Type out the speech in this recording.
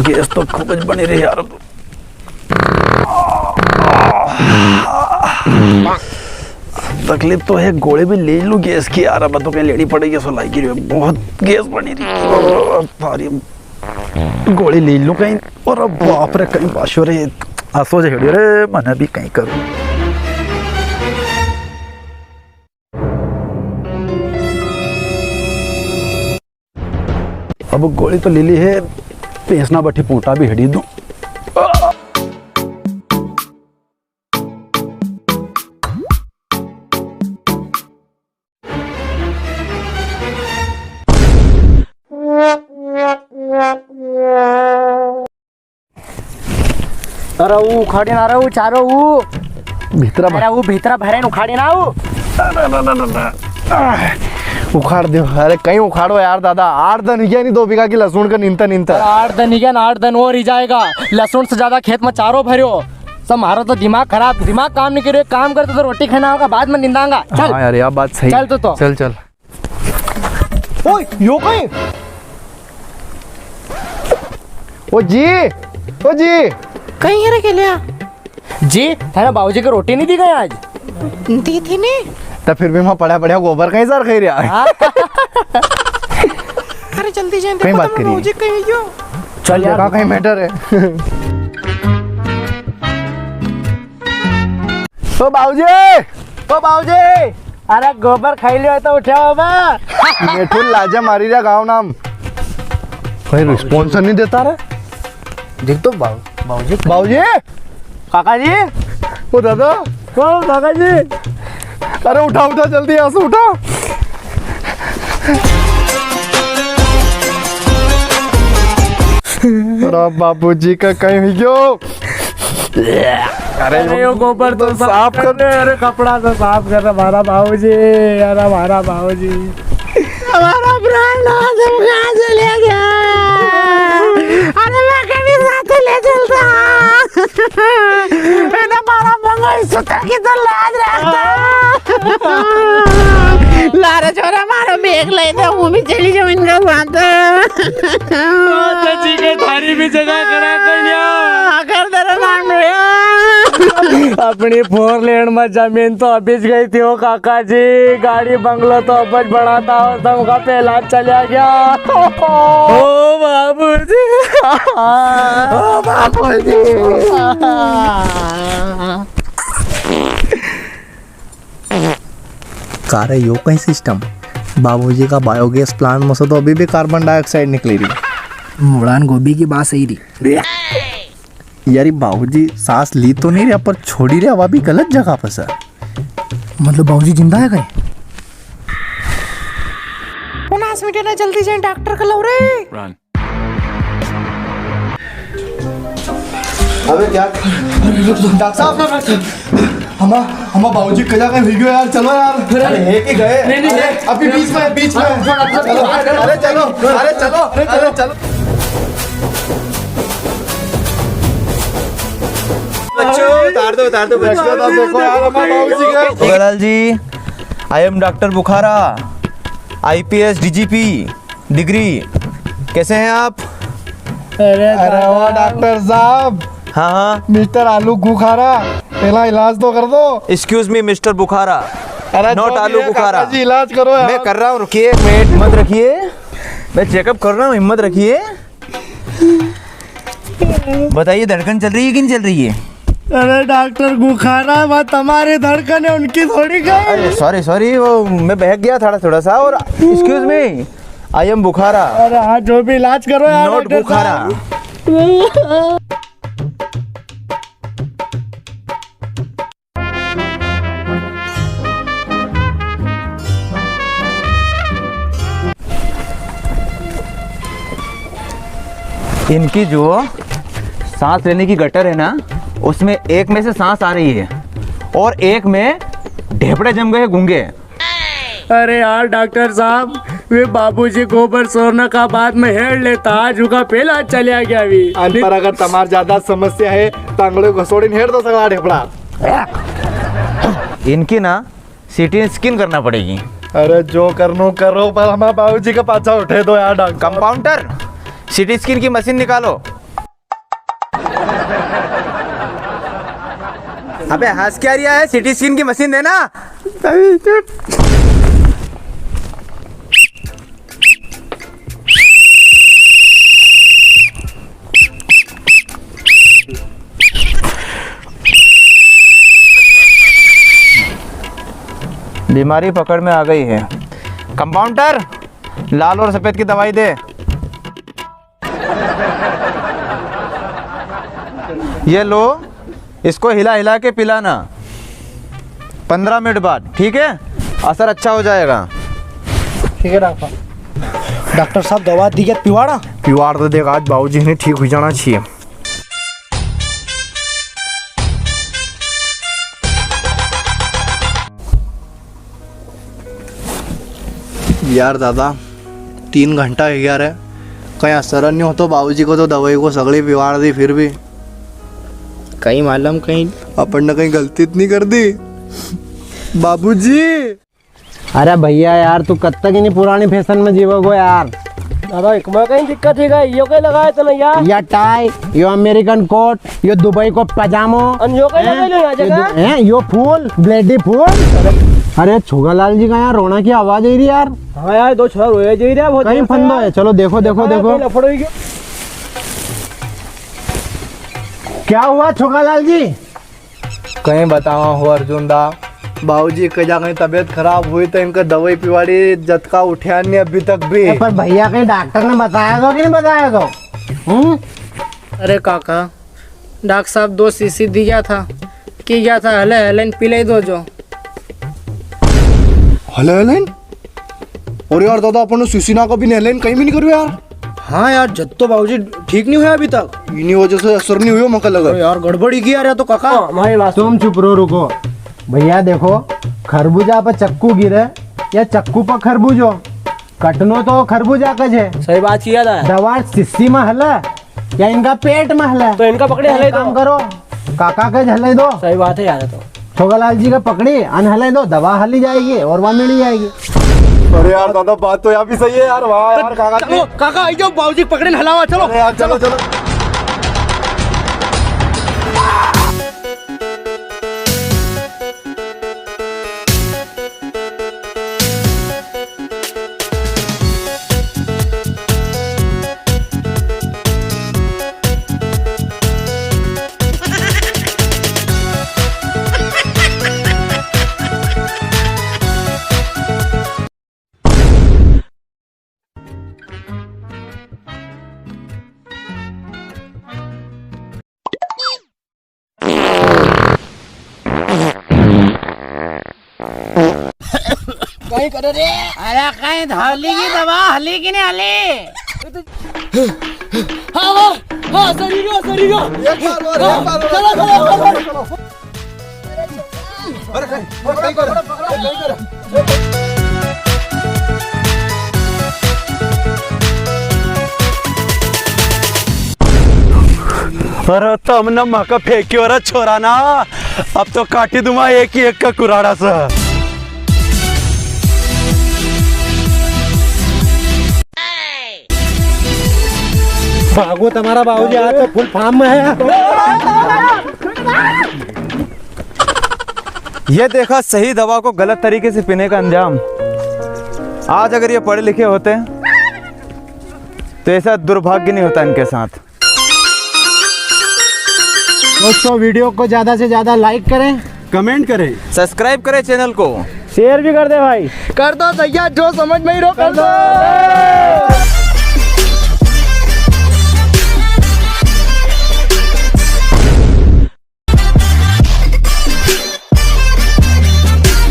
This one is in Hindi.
गैस तो खूब बनी रही यार। तकलीफ तो है, गोली भी ले लूं गैस की यार, अब तो कहीं लेनी पड़ेगी। सो लाइक बहुत गैस बनी रही, गोली ले लूं कहीं। और अब बाप रे कहीं बाशो रे आसो जे रे मैंने भी कहीं करूं। अब गोली तो ले ली है, पेसना बठी पोटा भी हड़ी दूं। अरे वो उखाड़ी ना रहा, चारो वो भीतरा अरे वो भीतरा भरे उखाड़ी ना वो। उखाड़ दो। अरे कहीं उखाड़ो यार दादा, 8 दिन क्या नहीं 2 बीघा की लहसुन का नींता नींता। 8 दिन ही क्या, 8 दिन और ही जाएगा। लहसुन से ज्यादा खेत में चारो भरे हो। सब मारो तो दिमाग खराब, दिमाग काम नहीं करे। काम करते तो रोटी खाना होगा, बाद में निंदांगा। चल हाँ यार यह बात सही। चल तो चल चल। ओए यो कहीं ओ जी कहीं है रे के लिया जी, तेरा बाबूजी को रोटी नहीं दी गई आज? दी थी ने। तो फिर भी मैं पड़ा गोबर कहीं सर खाई रहा। अरे जल्दी जाए, कहीं बात करिए। मुझे कहीं यो चल यार, कहीं मैटर है। ओ बाबूजी अरे गोबर खाई लियो तो उठा बाबा। मेठू लाजा मारी रहा गाँव नाम, कोई रिस्पॉन्स नहीं देता रे। देख तो बाबूजी काका जी, ओ दादा, ओ काका जी। अरे उठा जल्दी यहाँ से उठा। अरे बाबूजी का कहीं हुई क्यों? अरे यो गोबर तो साफ कर दे। अरे कपड़ा तो साफ कर रहा हमारा बाबूजी। अरे हमारा बाबूजी, हमारा प्राण कहाँ से ले गया? अरे मैं कभी साथ ले चलता। मैंने मारा मंगल सूत्र की तो लाज रखता। लारा छोरा मारो बेग ले दो, वो भी चली जाओ इनका साथ। चाची के थारी भी जगह करा कर दे रहा नाम अपनी 4 लेन में जमीन तो अबिज गई थी। वो काका जी गाड़ी बंगलो तो अबज बढ़ाता हो, तुमका पहला चला गया। ओ बाबूजी, ओ बाबूजी। कार्य यो कहीं सिस्टम बाबूजी का बायोगैस प्लांट में से तो अभी भी कार्बन डाइऑक्साइड निकली रही। मुड़ान गोभी की बात सही रही यार बाबूजी सांस ली तो नहीं रहा पर छोड़ी रहा, वह भी गलत जगह पर सर। मतलब बाबूजी जिंदा है कहीं? 19 मिनट ना, जल्दी जाए डॉक्टर का लो रे। अबे क्या डॉक्टर साहब, हम बाबूजी कजा का वीडियो यार, चलो यार। अरे है कि गए? नहीं अभी बीच में चलो। अरे चलो। बच्चों उतार दो बच्चों। देखो यार हमारे बाबूजी का। Galal ji, I am doctor Bukhara, IPS DGP degree. कैसे हैं आप? अरे वो डॉक्टर साहब, हाँ मिस्टर आलू बुखारा, पहला इलाज तो कर दो। Excuse me mister Bukhara, not आलू बुखारा। जी इलाज करो यार। मैं कर रहा हूँ, रुकिए, मिनट हिम्मत रखिए, मैं चेकअप कर रहा हूँ, हिम्मत रखिए। बताइए धड़कन चल रही है कि नहीं चल रही है? अरे डॉक्टर बुखारा, बात हमारी धड़कन है, उनकी थोड़ी गई। अरे सॉरी वो मैं बहक गया थोड़ा सा। और एक्सक्यूज मी, आई एम बुखारा। अरे हाँ, जो भी इलाज करो यार। नॉट बुखारा। इनकी जो सांस लेने की गटर है ना, उसमें एक में से सांस आ रही है और एक में ढेपड़े जम गए गूंगे। अरे यार डॉक्टर साहब, वे बाबूजी गोबर सोरने का बाद में हेड़ लेता, आज उनका पहला चलिया गया अभी। पर अगर तुम्हार ज्यादा समस्या है तो अंगड़े घसोड़ी हेड़ दो सगला ढेपड़ा। इनकी ना सिटी स्किन करना पड़ेगी। अरे जो करनो करो, पर हमारे बाबूजी का पाछा उठे दो यार डॉक्टर। कंपाउंडर, सिटी स्किन की मशीन निकालो। अबे हंस क्या रिया है, सिटी स्किन की मशीन देना। बीमारी पकड़ में आ गई है। कंपाउंडर, लाल और सफेद की दवाई दे। ये लो, इसको हिला हिला के पिलाना 15 मिनट बाद, ठीक है? असर अच्छा हो जाएगा। ठीक है डॉक्टर। डॉक्टर साहब दवा दी क्या पिवाड़ा? पिवाड़ तो देख, आज बाबूजी ने ठीक हो जाना चाहिए। यार दादा 3 घंटा हो गया रे, कहीं असर नहीं हो तो बाबूजी को तो दवाई को सगड़ी पिवाड़ दी, फिर भी कहीं मालूम कहीं अपन ने कहीं गलती इतनी कर दी बाबूजी। अरे भैया यार तू कब तक इन्हीं पुरानी फैशन में जीवोगो यार। दादा एक में कहीं दिक्कत है, यो कहीं लगाए तो नहीं यार। या टाई, यो अमेरिकन कोट, यो दुबई को पजामो, यो कहीं लगा लो जगह हैं, यो फूल ब्लेडी फूल। अरे छोगालाल जी का यार रोना की आवाज आ रही यार। हाँ यार दो छोरा रोए जा रहा है, कहीं फंदो है। चलो देखो देखो देखो क्या हुआ छोगालाल जी। कहीं बताओ हो अर्जुन दा, बाबूजी कहीं कहीं तबीयत खराब हुई तो इनका दवाई पिवाड़ी जतका उठा नहीं अभी तक भी। पर भैया कहीं डॉक्टर ने बताया तो कि नहीं बताया तो? अरे काका, डॉक्टर साहब 2 शीशी दिया था कि क्या था, हले हलेन पिले दो जो। हलेन? और यार दादा अपन सुसीना को भी हलेन कहीं भी नहीं करो यार। हाँ यार जब तो बाबूजी ठीक नहीं हुआ अभी तक, इन्हीं वजह से असर नहीं हुआ मका लगा। यार गड़बड़ी की यार, तो काका तुम चुप रहो, रुको भैया। देखो खरबूजा पर चक्कू गिरे या चक्कू पर खरबूजो, कटनो तो खरबूजा का है। सही बात किया था। दवा सिस्सी में हला या इनका पेट में हला, तो इनका पकड़े हले काम करो, काका के हले दो। सही बात है यार। तो छोगालाल जी का पकड़ी अनहले दो, दवा हली जाएगी और वहाँ मिल जाएगी। अरे यार दादा बात तो यहाँ भी सही है यार। वाह यार काका, चलो काका आई जाओ, बाबूजी पकड़े हलावा। चलो अरे यार चलो चलो। कहीं करो रे। अरे कहीं हली की दवा हली की नहीं हली। हाँ शरीर अरे तम न मका फेंक्यो रे छोरा ना, अब तो काटी दूंगा एक ही एक का कुराड़ा सा। भागो तुम्हारा बाबूजी आज तो फुल फार्म में है। ये देखा सही दवा को गलत तरीके से पीने का अंजाम। आज अगर ये पढ़े लिखे होते तो ऐसा दुर्भाग्य नहीं होता इनके साथ। दोस्तों वीडियो को ज्यादा से ज्यादा लाइक करें, कमेंट करें, सब्सक्राइब करें चैनल को, शेयर भी कर दे भाई। कर दो भैया, जो समझ में ही रो कर दो।